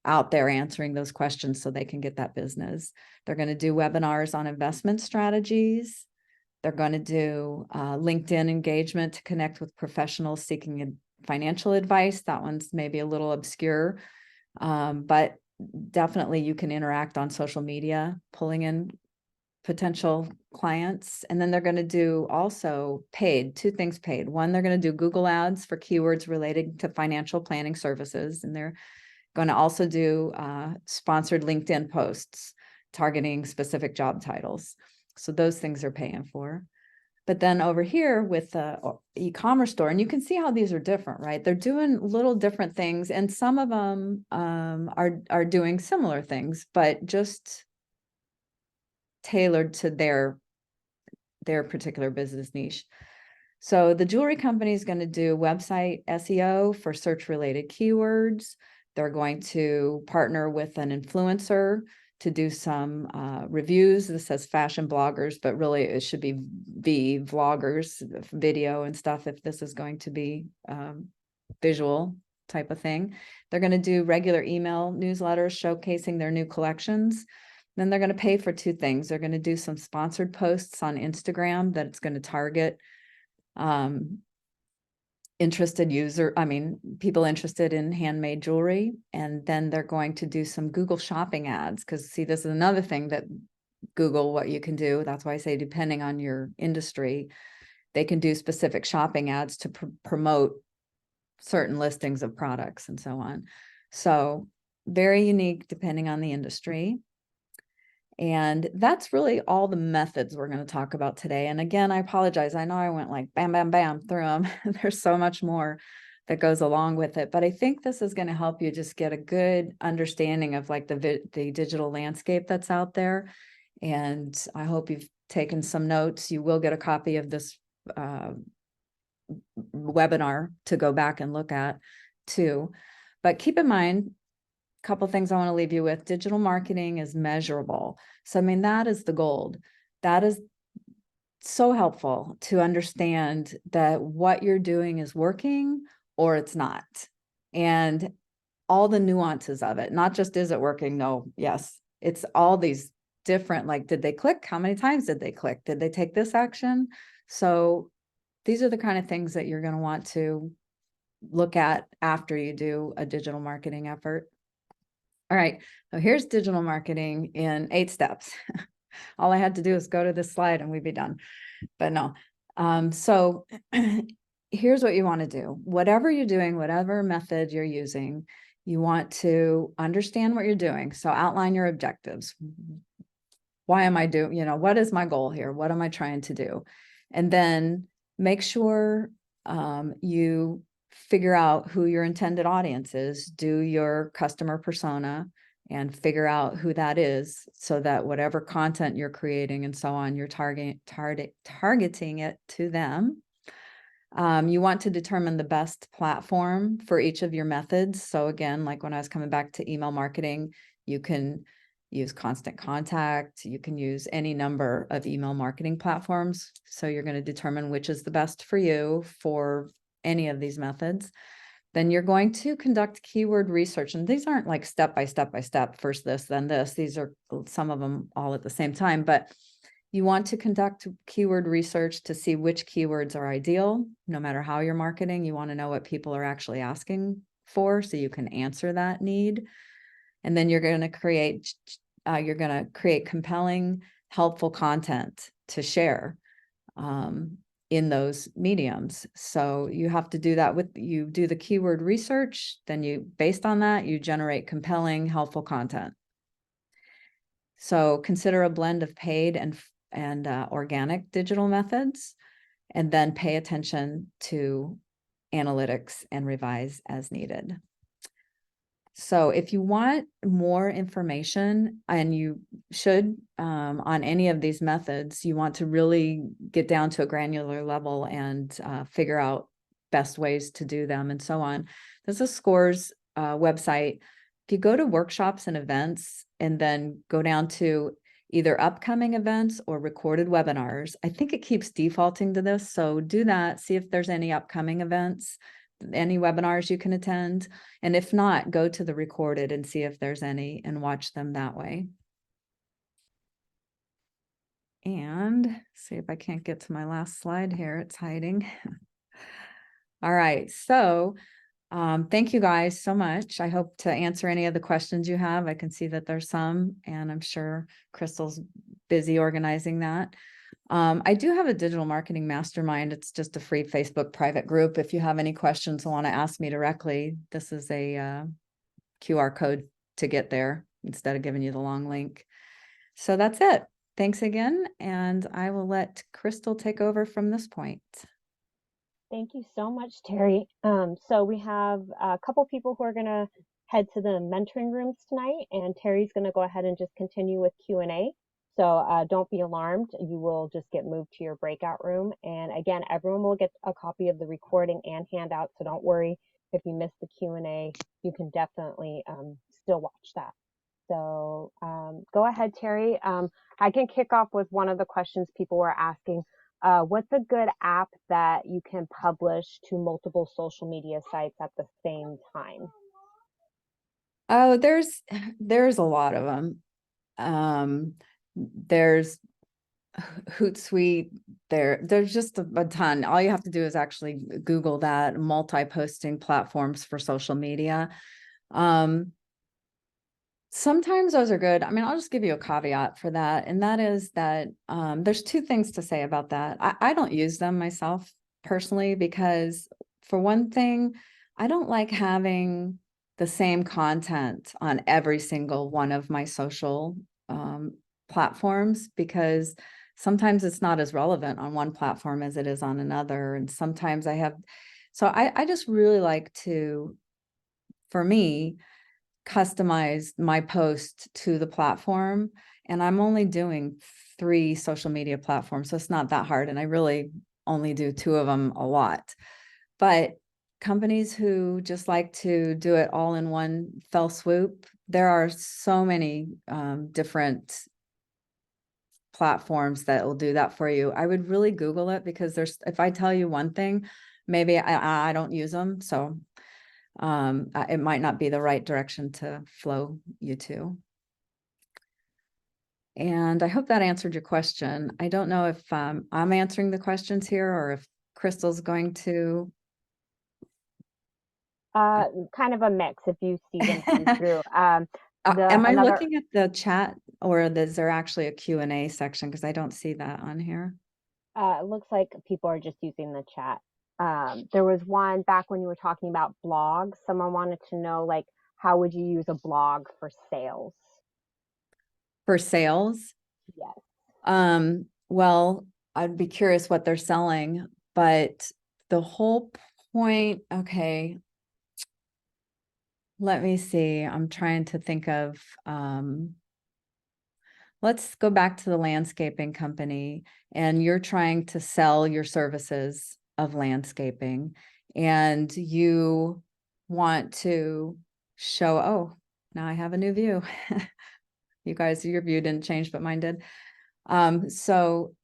out there answering those questions so they can get that business. They're going to do webinars on investment strategies. They're going to do LinkedIn engagement to connect with professionals seeking financial advice. That one's maybe a little obscure, but definitely you can interact on social media, pulling in potential clients. And then they're going to do also paid, 2 things paid. One, they're going to do Google ads for keywords related to financial planning services. And they're going to also do sponsored LinkedIn posts targeting specific job titles. So those things are paying for. But then over here with the e-commerce store, and you can see how these are different, right? They're doing little different things, and some of them are doing similar things, but just tailored to their particular business niche. So the jewelry company is going to do website SEO for search-related keywords. They're going to partner with an influencer to do some reviews. This says fashion bloggers, but really it should be vloggers, video and stuff, if this is going to be visual type of thing. They're going to do regular email newsletters showcasing their new collections. Then they're going to pay for 2 things. They're going to do some sponsored posts on Instagram that it's going to target people interested in handmade jewelry. And then they're going to do some Google shopping ads, because see, this is another thing that Google, what you can do. That's why I say, depending on your industry, they can do specific shopping ads to promote certain listings of products and so on. So very unique depending on the industry. And that's really all the methods we're going to talk about today. And again, I apologize. I know I went like bam, bam, bam through them. There's so much more that goes along with it. But I think this is going to help you just get a good understanding of like the digital landscape that's out there. And I hope you've taken some notes. You will get a copy of this webinar to go back and look at too. But keep in mind, a couple things I want to leave you with. Digital marketing is measurable. So, I mean, that is the gold. That is so helpful to understand that what you're doing is working or it's not. And all the nuances of it, not just is it working? No, yes. It's all these different, like, did they click? How many times did they click? Did they take this action? So these are the kind of things that you're going to want to look at after you do a digital marketing effort. All right, so here's digital marketing in 8 steps. All I had to do is go to this slide and we'd be done, but no. So here's what you want to do. Whatever you're doing, whatever method you're using, you want to understand what you're doing. So outline your objectives. Why am I doing, what is my goal here? What am I trying to do? And then make sure you figure out who your intended audience is, do your customer persona and figure out who that is so that whatever content you're creating and so on, you're targeting it to them. You want to determine the best platform for each of your methods. So again, like when I was coming back to email marketing, you can use Constant Contact. You can use any number of email marketing platforms. So you're going to determine which is the best for you for any of these methods. Then you're going to conduct keyword research. And these aren't like step by step, first this, then this. These are some of them all at the same time, but you want to conduct keyword research to see which keywords are ideal. No matter how you're marketing, you want to know what people are actually asking for so you can answer that need. And then you're going to create compelling, helpful content to share in those mediums. So you have to do that you do the keyword research, then based on that, you generate compelling, helpful content. So consider a blend of paid and organic digital methods, and then pay attention to analytics and revise as needed. So if you want more information, and you should, on any of these methods, you want to really get down to a granular level and figure out best ways to do them and so on. There's a SCORS website. If you go to workshops and events and then go down to either upcoming events or recorded webinars, I think it keeps defaulting to this. So do that, see if there's any upcoming events, any webinars you can attend. And if not, go to the recorded and see if there's any and watch them that way. And see if I can't get to my last slide here. It's hiding. All right. So thank you guys so much. I hope to answer any of the questions you have. I can see that there's some, and I'm sure Crystal's busy organizing that. I do have a digital marketing mastermind. It's just a free Facebook private group. If you have any questions and want to ask me directly, this is a QR code to get there instead of giving you the long link. So that's it. Thanks again. And I will let Crystal take over from this point. Thank you so much, Terry. So we have a couple people who are going to head to the mentoring rooms tonight, and Terry's going to go ahead and just continue with Q&A. So don't be alarmed. You will just get moved to your breakout room. And again, everyone will get a copy of the recording and handout. So don't worry if you missed the Q&A. You can definitely still watch that. So go ahead, Terry. I can kick off with one of the questions people were asking. What's a good app that you can publish to multiple social media sites at the same time? Oh, there's a lot of them. There's Hootsuite. There's just a ton. All you have to do is actually Google that, multi-posting platforms for social media. Sometimes those are good. I mean, I'll just give you a caveat for that. And that is that there's 2 things to say about that. I don't use them myself personally, because for one thing, I don't like having the same content on every single one of my social platforms, because sometimes it's not as relevant on one platform as it is on another. And sometimes so I just really like to, for me, customize my post to the platform. And I'm only doing 3 social media platforms, so it's not that hard. And I really only do 2 of them a lot. But companies who just like to do it all in one fell swoop, there are so many different platforms that will do that for you. I would really Google it, because if I tell you one thing, maybe I don't use them. So it might not be the right direction to flow you to. And I hope that answered your question. I don't know if I'm answering the questions here, or if Crystal's going to. Kind of a mix if you see them come through. Am I looking at the chat, or is there actually a Q&A section? Because I don't see that on here. It looks like people are just using the chat. There was one back when you were talking about blogs. Someone wanted to know, like, how would you use a blog for sales? For sales? Yes. Well, I'd be curious what they're selling, but the whole point, okay, let me see. I'm trying to think of, let's go back to the landscaping company, and you're trying to sell your services of landscaping, and you want to show, oh, now I have a new view. You guys, your view didn't change, but mine did. So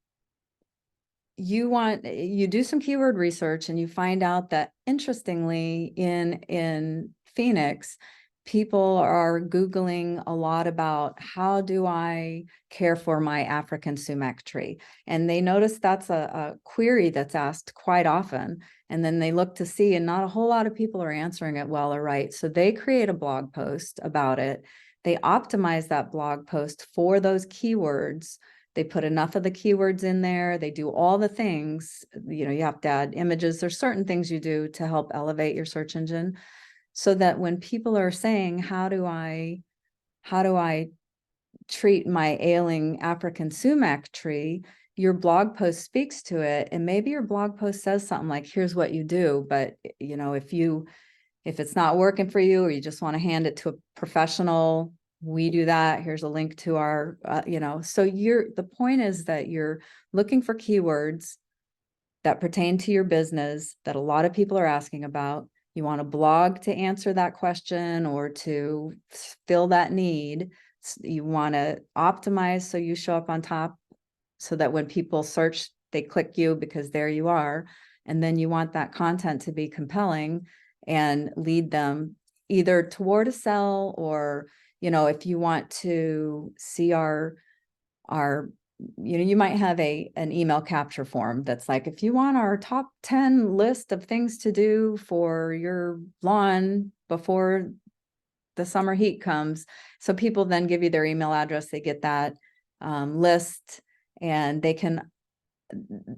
you do some keyword research, and you find out that, interestingly, in Phoenix, people are Googling a lot about, how do I care for my African sumac tree? And they notice that's a query that's asked quite often. And then they look to see, and not a whole lot of people are answering it well or right. So they create a blog post about it. They optimize that blog post for those keywords. They put enough of the keywords in there. They do all the things, you have to add images. There's certain things you do to help elevate your search engine, so that when people are saying, how do I treat my ailing African sumac tree, your blog post speaks to it. And maybe your blog post says something like, here's what you do. But if it's not working for you, or you just want to hand it to a professional, we do that. Here's a link to our, so the point is that you're looking for keywords that pertain to your business that a lot of people are asking about. You want a blog to answer that question or to fill that need. You want to optimize so you show up on top, so that when people search, they click you because there you are. And then you want that content to be compelling and lead them either toward a sell, or, if you want to see our, you might have an email capture form that's like, if you want our top 10 list of things to do for your lawn before the summer heat comes. So people then give you their email address, they get that list, and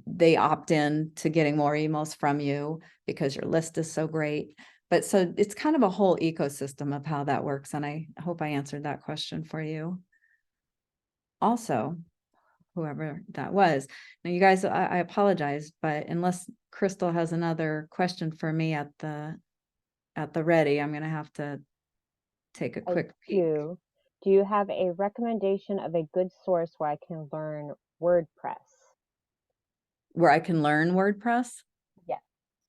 they opt in to getting more emails from you because your list is so great. But so it's kind of a whole ecosystem of how that works. And I hope I answered that question for you. Also, whoever that was. Now, you guys, I apologize, but unless Crystal has another question for me at the ready, I'm going to have to take a quick peek. Do you have a recommendation of a good source where I can learn WordPress? Where I can learn WordPress? Yes.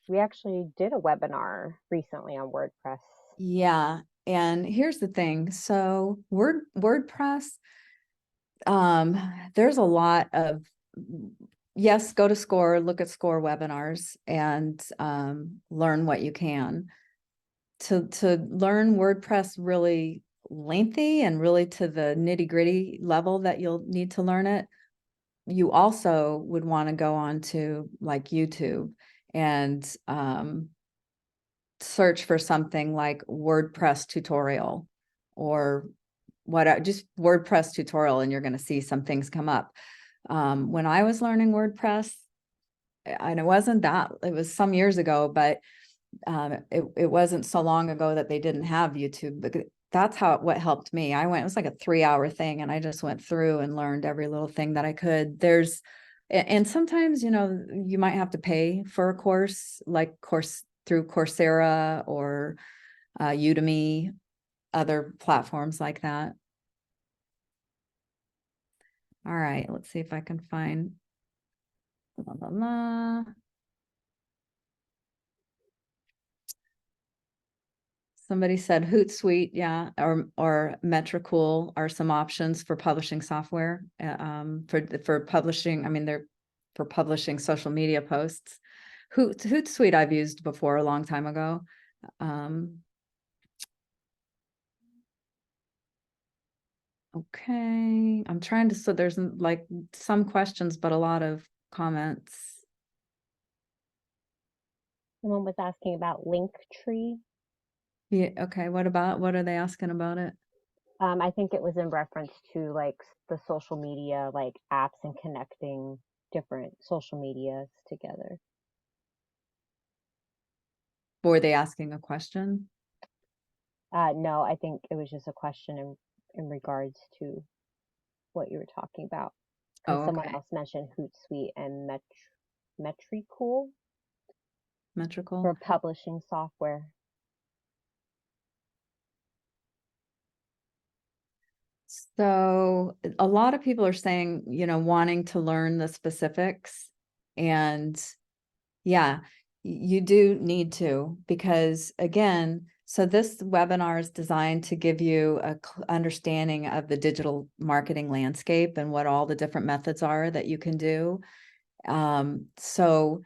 We actually did a webinar recently on WordPress. Yeah. And here's the thing. So WordPress, there's a lot of, yes, go to SCORE, look at SCORE webinars, and learn what you can. To learn WordPress really lengthy and really to the nitty-gritty level that you'll need to learn it, you also would want to go on to like YouTube and search for something like WordPress tutorial, or just WordPress tutorial, and you're going to see some things come up. When I was learning WordPress, and it was some years ago, but it wasn't so long ago that they didn't have YouTube. But that's what helped me. It was like a 3-hour thing, and I just went through and learned every little thing that I could. And sometimes, you might have to pay for a course, through Coursera or Udemy, other platforms like that. All right, let's see if I can find La, la, la. Somebody said Hootsuite, yeah, or Metricool are some options for publishing software, for publishing. I mean, they're for publishing social media posts. Hootsuite I've used before a long time ago. Okay, I'm trying to, so there's like some questions, but a lot of comments. Someone was asking about Linktree. Yeah, okay, what are they asking about it? I think it was in reference to like the social media like apps and connecting different social medias together. Were they asking a question? No, I think it was just a question in regards to what you were talking about. Because Oh, someone okay, else mentioned Hootsuite and Metricool Metrical. for publishing software. So a lot of people are saying, wanting to learn the specifics. And yeah, you do need to, because again, so this webinar is designed to give you a understanding of the digital marketing landscape and what all the different methods are that you can do. So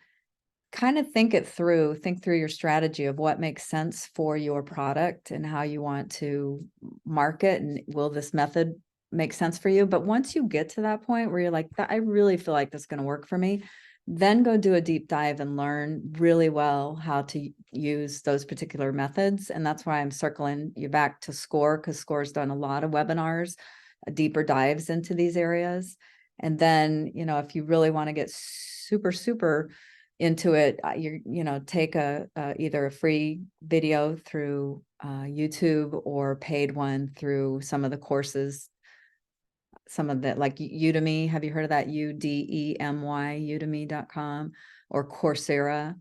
kind of think through your strategy of what makes sense for your product and how you want to market, and will this method make sense for you? But once you get to that point where you're like, I really feel like this is going to work for me, then go do a deep dive and learn really well how to use those particular methods. And that's why I'm circling you back to SCORE, because SCORE's done a lot of webinars, deeper dives into these areas. And then, if you really want to get super into it, take either a free video through YouTube or paid one through some of the courses, some of the, like Udemy. Have you heard of that? Udemy, udemy.com, or Coursera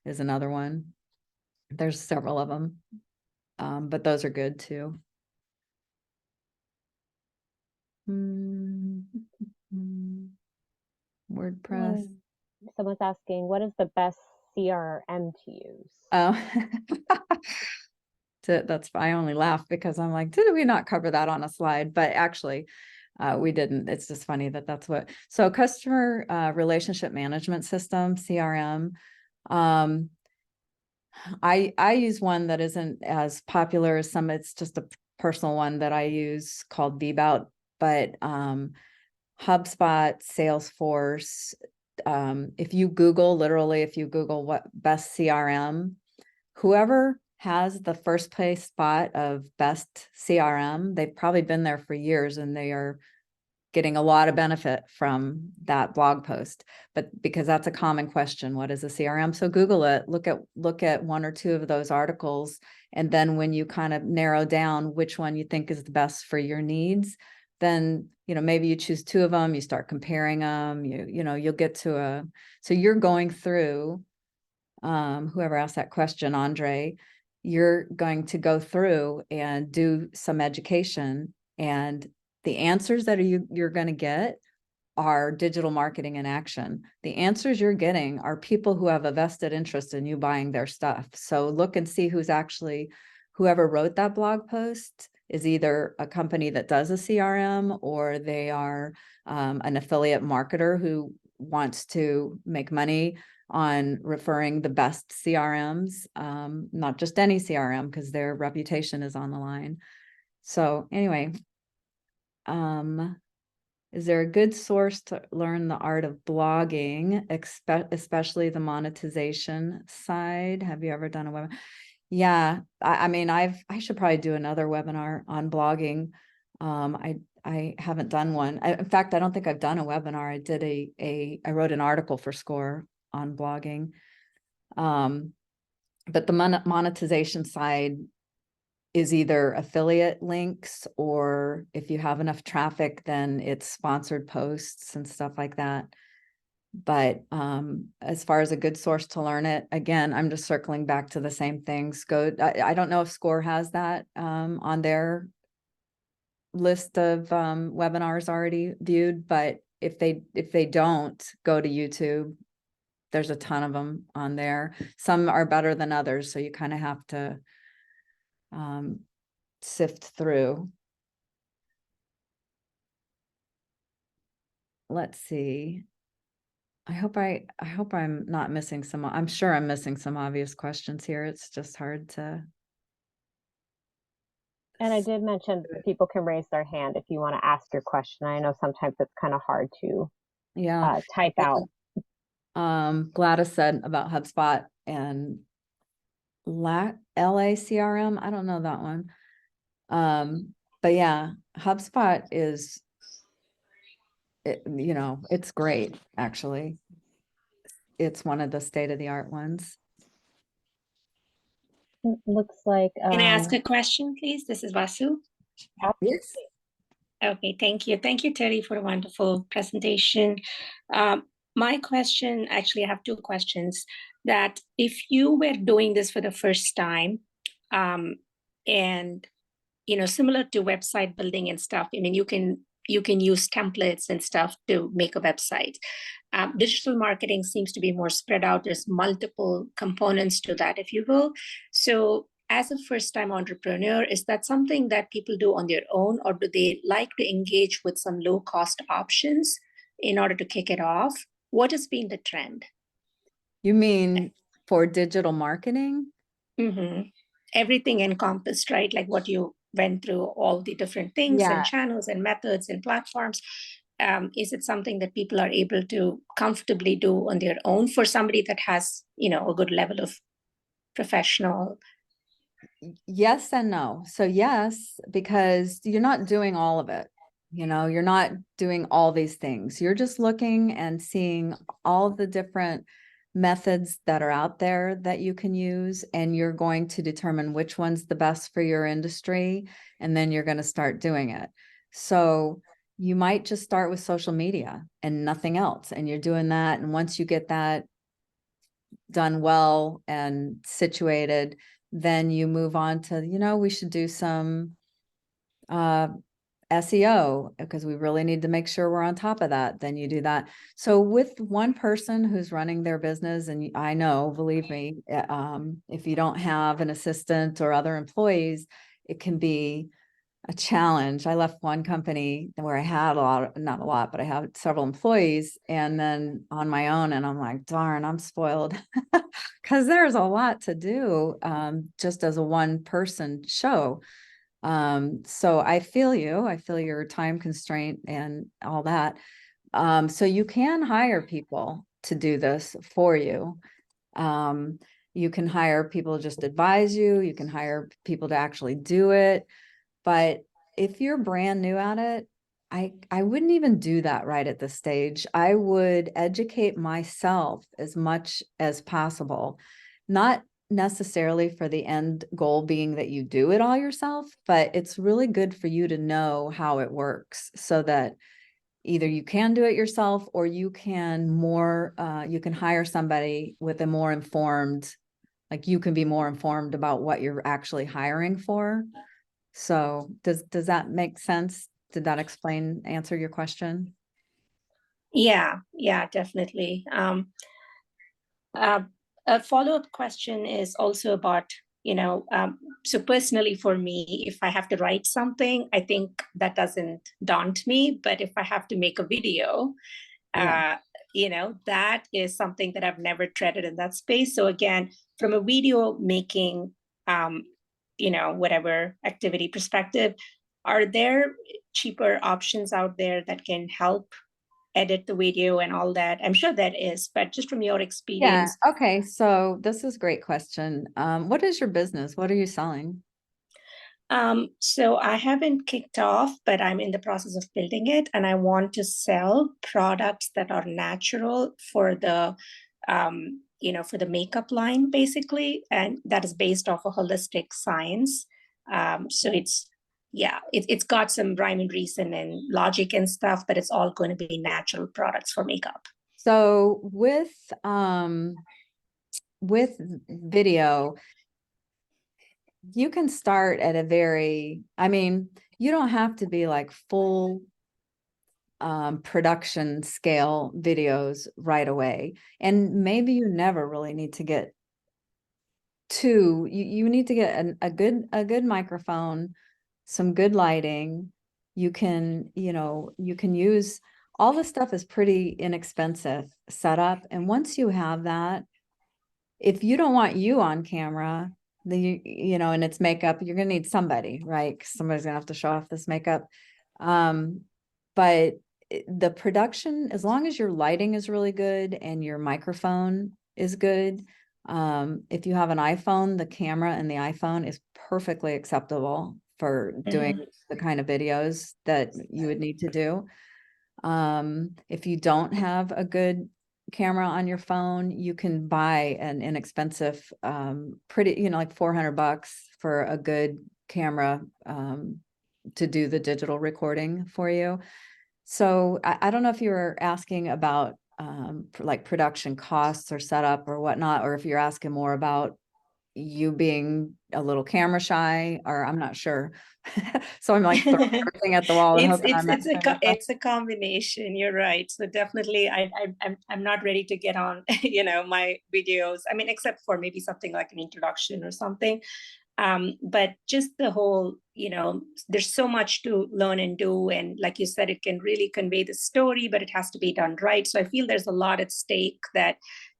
is another one. There's several of them, but those are good too. WordPress. Someone's asking, what is the best CRM to use? Oh, that's, I only laugh because I'm like, did we not cover that on a slide? But actually, we didn't. It's just funny that's what. So customer relationship management system, CRM. I use one that isn't as popular as some. It's just a personal one that I use called VBout, but HubSpot, Salesforce. If you Google what best CRM, whoever has the first place spot of best CRM, they've probably been there for years and they are getting a lot of benefit from that blog post. But because that's a common question, what is a CRM? So Google it, look at one or two of those articles. And then when you kind of narrow down which one you think is the best for your needs, then, maybe you choose two of them, you start comparing them, you'll get to so you're going through, whoever asked that question, Andre, you're going to go through and do some education, and the answers that you're going to get are digital marketing in action. The answers you're getting are people who have a vested interest in you buying their stuff. So look and see whoever wrote that blog post is either a company that does a CRM, or they are an affiliate marketer who wants to make money on referring the best CRMs, not just any CRM, because their reputation is on the line. So anyway, is there a good source to learn the art of blogging, especially the monetization side? Have you ever done a webinar? Yeah, I mean, I should probably do another webinar on blogging. I haven't done one. In fact, I don't think I've done a webinar. I did I wrote an article for SCORE on blogging. But the monetization side is either affiliate links, or if you have enough traffic, then it's sponsored posts and stuff like that. But as far as a good source to learn it, again, I'm just circling back to the same things. I don't know if SCORE has that on their list of webinars already viewed, but if they don't go to YouTube, there's a ton of them on there. Some are better than others, so you kind of have to sift through. Let's see. I hope I'm not missing some. I'm sure I'm missing some obvious questions here. It's just hard to. And I did mention people can raise their hand if you want to ask your question. I know sometimes it's kind of hard to type out. Gladys said about HubSpot and LACRM. I don't know that one. But yeah, HubSpot is, it's great, actually. It's one of the state-of-the-art ones. Looks like. Can I ask a question, please? This is Vasu. Yes. Okay, thank you. Thank you, Terry, for a wonderful presentation. My question, actually, I have two questions. That if you were doing this for the first time, and similar to website building and stuff, I mean, you can use templates and stuff to make a website. Digital marketing seems to be more spread out. There's multiple components to that, if you will. So as a first-time entrepreneur, is that something that people do on their own, or do they like to engage with some low-cost options in order to kick it off? What has been the trend? You mean for digital marketing? Mm-hmm. Everything encompassed, right? Like what you went through, all the different things and channels and methods and platforms. Is it something that people are able to comfortably do on their own for somebody that has, a good level of professional? Yes and no. So yes, because you're not doing all of it. You're not doing all these things. You're just looking and seeing all the different methods that are out there that you can use, and you're going to determine which one's the best for your industry, and then you're going to start doing it. So you might just start with social media and nothing else, and you're doing that. And once you get that done well and situated, then you move on to, we should do some SEO because we really need to make sure we're on top of that. Then you do that. So with one person who's running their business, and I know, believe me, if you don't have an assistant or other employees, it can be a challenge. I left one company where I had not a lot, but I had several employees, and then on my own, and I'm like, darn, I'm spoiled because there's a lot to do just as a one person show. So I feel your time constraint and all that. So you can hire people to do this for you. You can hire people to just advise you. You can hire people to actually do it. But if you're brand new at it, I wouldn't even do that right at this stage. I would educate myself as much as possible, not necessarily for the end goal being that you do it all yourself, but it's really good for you to know how it works so that either you can do it yourself, or you can hire somebody with a more informed, like you can be more informed about what you're actually hiring for. So does that make sense? Did that answer your question? Yeah, definitely. A follow-up question is also about, so personally for me, if I have to write something, I think that doesn't daunt me. But if I have to make a video, that is something that I've never treaded in that space. So again, from a video making, whatever activity perspective, are there cheaper options out there that can help edit the video and all that? I'm sure that is, but just from your experience. Yeah. Okay. So this is a great question. What is your business? What are you selling? So I haven't kicked off, but I'm in the process of building it, and I want to sell products that are natural for the, for the makeup line, basically, and that is based off a holistic science. So it's got some rhyme and reason and logic and stuff, but it's all going to be natural products for makeup. So with video, you can start at you don't have to be like full production scale videos right away. And maybe you never really need to get you need to get a good microphone, some good lighting. You can, you can use all this stuff is pretty inexpensive setup. And once you have that, if you don't want you on camera, then and it's makeup, you're gonna need somebody, right? 'Cause somebody's gonna have to show off this makeup. But the production, as long as your lighting is really good and your microphone is good, if you have an iPhone, the camera in the iPhone is perfectly acceptable for doing the kind of videos that you would need to do. If you don't have a good camera on your phone, you can buy an inexpensive, pretty, like $400 for a good camera, to do the digital recording for you. So I don't know if you were asking about, like production costs or setup or whatnot, or if you're asking more about you being a little camera shy, or I'm not sure. So I'm like throwing everything at the wall and hoping I'm answering your question. It's a combination. You're right. So definitely, I'm not ready to get on, my videos. I mean, except for maybe something like an introduction or something. But just the whole, there's so much to learn and do. And like you said, it can really convey the story, but it has to be done right. So I feel there's a lot at stake that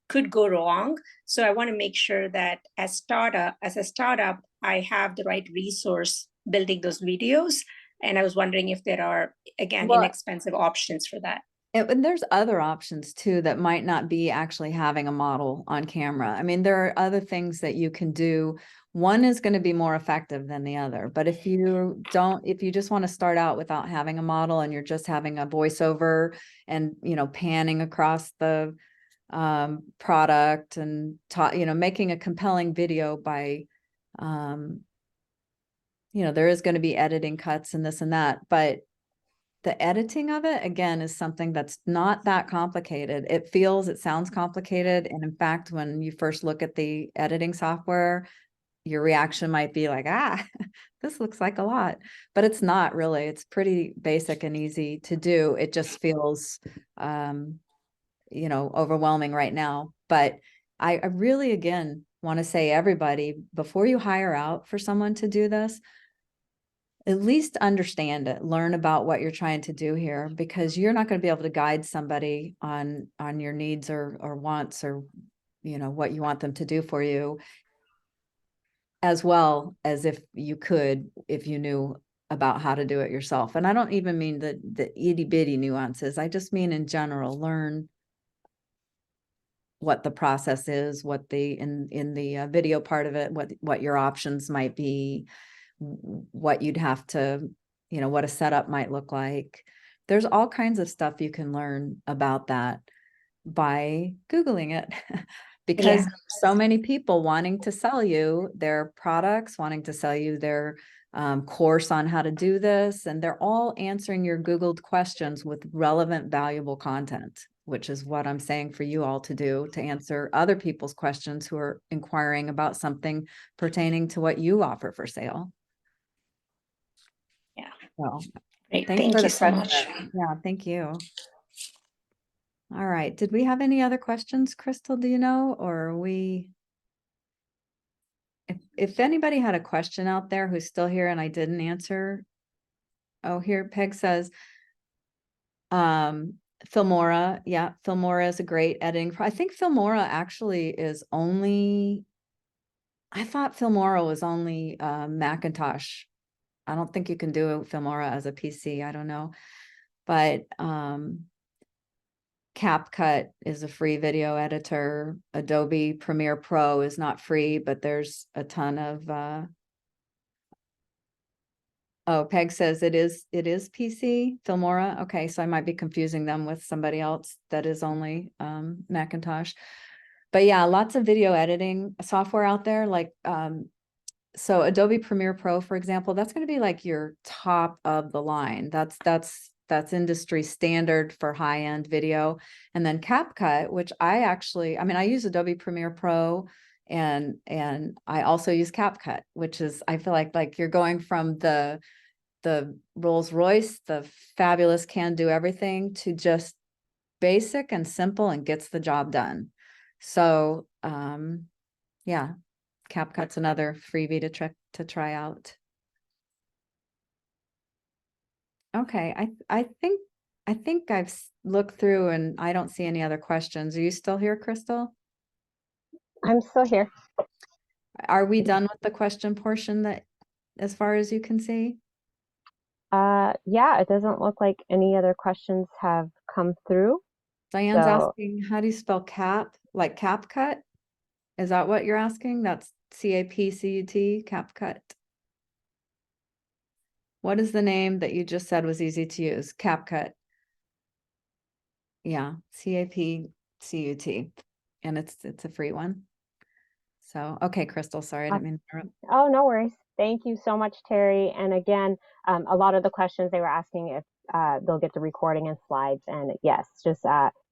could go wrong. So I want to make sure that as a startup, I have the right resource building those videos. And I was wondering if there are, again, inexpensive options for that. And there's other options too that might not be actually having a model on camera. I mean, there are other things that you can do. One is going to be more effective than the other. But if you just want to start out without having a model and you're just having a voiceover and, panning across the product and making a compelling video by, there is going to be editing cuts and this and that, but the editing of it, again, is something that's not that complicated. It sounds complicated. And in fact, when you first look at the editing software, your reaction might be like, this looks like a lot, but it's not really. It's pretty basic and easy to do. It just feels, overwhelming right now. But I really, again, want to say, everybody, before you hire out for someone to do this, at least understand it, learn about what you're trying to do here, because you're not going to be able to guide somebody on your needs or wants, or, what you want them to do for you, as well as if you knew about how to do it yourself. And I don't even mean the itty bitty nuances. I just mean in general, learn what the process is, what in the video part of it, what your options might be, what you'd have to, what a setup might look like. There's all kinds of stuff you can learn about that by Googling it. Because so many people wanting to sell you their products, wanting to sell you their course on how to do this, and they're all answering your Googled questions with relevant, valuable content, which is what I'm saying for you all to do, to answer other people's questions who are inquiring about something pertaining to what you offer for sale. Yeah. Well, great. Thank you so much. Yeah, thank you. All right. Did we have any other questions, Crystal? Do you know, or if anybody had a question out there who's still here and I didn't answer. Oh, here Peg says, Filmora. Yeah, Filmora is a great editing. I think Filmora actually is only, I thought Filmora was only Macintosh. I don't think you can do Filmora as a PC. I don't know. But CapCut is a free video editor. Adobe Premiere Pro is not free, but there's a ton of oh, Peg says it is PC, Filmora. Okay, so I might be confusing them with somebody else that is only Macintosh. But yeah, lots of video editing software out there, like so Adobe Premiere Pro, for example, that's going to be like your top of the line. That's industry standard for high-end video. And then CapCut, which I use Adobe Premiere Pro, and I also use CapCut, which is, I feel like you're going from the the Rolls Royce, the fabulous can do everything, to just basic and simple and gets the job done. So, yeah, CapCut's another freebie to try out. Okay, I think I've looked through and I don't see any other questions. Are you still here, Crystal? I'm still here. Are we done with the question portion that, as far as you can see? Yeah, it doesn't look like any other questions have come through. Diane's So asking, how do you spell cap? Like CapCut? Is that what you're asking? That's CAPCUT, CapCut. What is the name that you just said was easy to use? CapCut. Yeah, CAPCUT. And it's a free one. So, okay, Crystal, sorry, I didn't mean to interrupt. oh, no worries. Thank you so much, Terry. And again, a lot of the questions they were asking if they'll get the recording and slides. And yes, just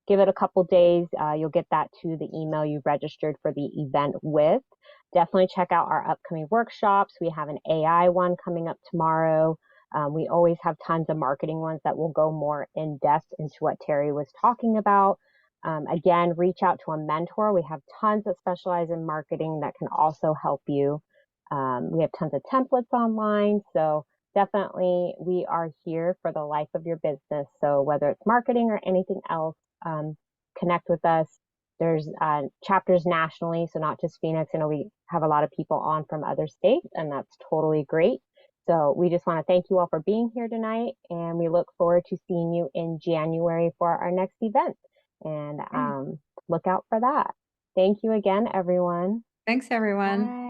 give it a couple days. You'll get that to the email you registered for the event with. Definitely check out our upcoming workshops. We have an AI one coming up tomorrow. We always have tons of marketing ones that will go more in depth into what Terry was talking about. Again, reach out to a mentor. We have tons that specialize in marketing that can also help you. We have tons of templates online. So definitely we are here for the life of your business. So whether it's marketing or anything else, connect with us. There's chapters nationally, so not just Phoenix. I know we have a lot of people on from other states, and that's totally great. So we just want to thank you all for being here tonight, and we look forward to seeing you in January for our next event. And look out for that. Thank you again, everyone. Thanks, everyone. Bye.